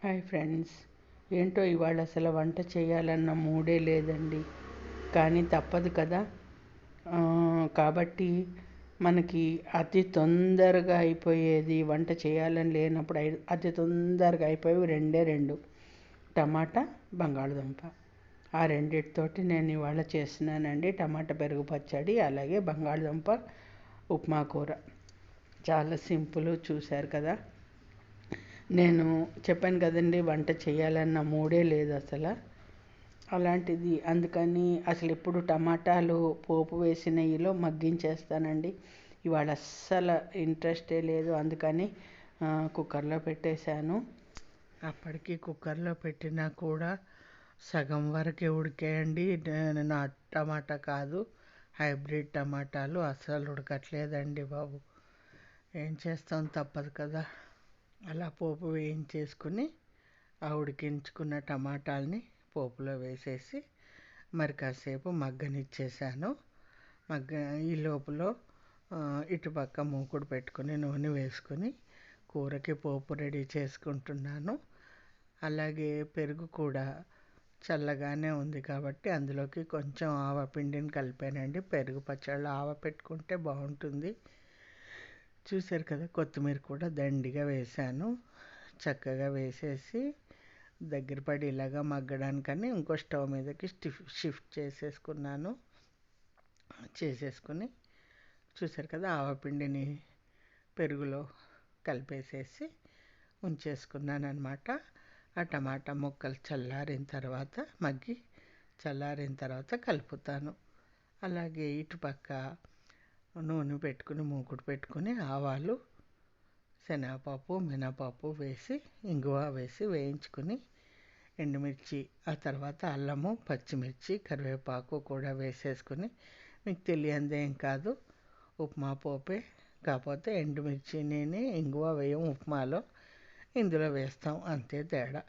Hi friends. ఏంటో ఇవాళ అసలు వంట చేయాలన్న మూడే లేదండి. కానీ తప్పదు కదా. కాబట్టి మనకి అతి తొందరగా అయిపోయేది వంట చేయాలని లేనప్పుడు అతి తొందరగా అయిపోయేవి రెండే రెండు: టమాటా, బంగాళదుంప. ఆ రెండిటితోటి నేను ఇవాళ చేస్తున్నానండి. టమాటా పెరుగు పచ్చడి, అలాగే బంగాళదుంప ఉప్మా కూర. చాలా సింపుల్, చూశారు కదా. నేను చెప్పాను కదండి, వంట చేయాలన్న మూడే లేదు అసలు. అలాంటిది అందుకని అసలు ఎప్పుడు టమాటాలు పోపు వేసి నెయ్యిలో మగ్గించేస్తానండి. ఇవాళ అస్సలు ఇంట్రెస్టే లేదు, అందుకని కుక్కర్లో పెట్టేశాను. అప్పటికి కుక్కర్లో పెట్టినా కూడా సగం వరకే ఉడికాయండి. నా టమాటా కాదు, హైబ్రిడ్ టమాటాలు. అస్సలు ఉడకట్లేదండి బాబు. ఏం చేస్తాం, తప్పదు కదా. అలా పోపు వేయించేసుకుని ఆ ఉడికించుకున్న టమాటాలని పోపులో వేసేసి మరి కాసేపు మగ్గనిచ్చేసాను. ఈ లోపల ఇటుపక్క మూకుడు పెట్టుకుని నూనె వేసుకుని కూరకి పోపు రెడీ చేసుకుంటున్నాను. అలాగే పెరుగు కూడా చల్లగానే ఉంది కాబట్టి అందులోకి కొంచెం ఆవపిండిని కలిపానండి. పెరుగు పచ్చళ్ళు ఆవ పెట్టుకుంటే బాగుంటుంది. చూశారు కదా, కొత్తిమీర కూడా దండిగా వేసాను. చక్కగా వేసేసి దగ్గర పడి ఇలాగా మగ్గడానికని ఇంకో స్టవ్ మీదకి షిఫ్ట్ చేసేసుకుని చూశారు కదా, ఆవపిండిని పెరుగులో కలిపేసేసి ఉంచేసుకున్నాను అనమాట. ఆ టమాటా ముక్కలు చల్లారిన తర్వాత కలుపుతాను. అలాగే ఇటుపక్క నూనె పెట్టుకుని మూకుడు పెట్టుకుని ఆవాలు, శనగపప్పు, మినపప్పు వేసి ఇంగువ వేసి వేయించుకుని ఎండుమిర్చి, ఆ తర్వాత అల్లము, పచ్చిమిర్చి, కరివేపాకు కూడా వేసేసుకుని, మీకు తెలియందేం కాదు, ఉప్మా పోపే, కాకపోతే ఎండుమిర్చి ఇంగువ వేయం ఉప్మాలో, ఇందులో వేస్తాం, అంతే తేడా.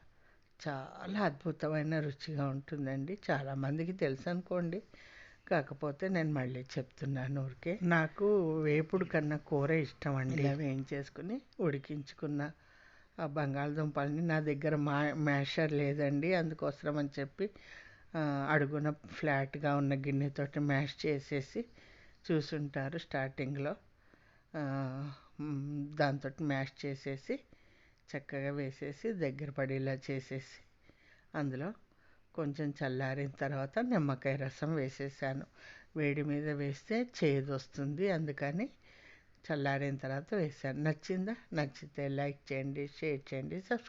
చాలా అద్భుతమైన రుచిగా ఉంటుందండి. చాలామందికి తెలుసు అనుకోండి, కాకపోతే నేను మళ్ళీ చెప్తున్నాను ఊరికే. నాకు వేపుడు కన్నా కూర ఇష్టం అండి. ఇలా వేయించేసుకుని ఉడికించుకున్న ఆ బంగాళదుంపల్ని, నా దగ్గర మ్యాషర్ లేదండి, అందుకోసం అని చెప్పి అడుగున ఫ్లాట్గా ఉన్న గిన్నెతోటి మ్యాష్ చేసేసి చూసుంటారు స్టార్టింగ్లో. దాంతో మ్యాష్ చేసేసి చక్కగా వేసేసి దగ్గర పడేలా చేసేసి అందులో కొంచెం చల్లారిన తర్వాత నిమ్మకాయ రసం వేసేసాను. వేడి మీద వేస్తే చేదు వస్తుంది, అందుకని చల్లారిన తర్వాత వేసాను. నచ్చిందా? నచ్చితే లైక్ చేయండి, షేర్ చేయండి, సబ్స్క్రైబ్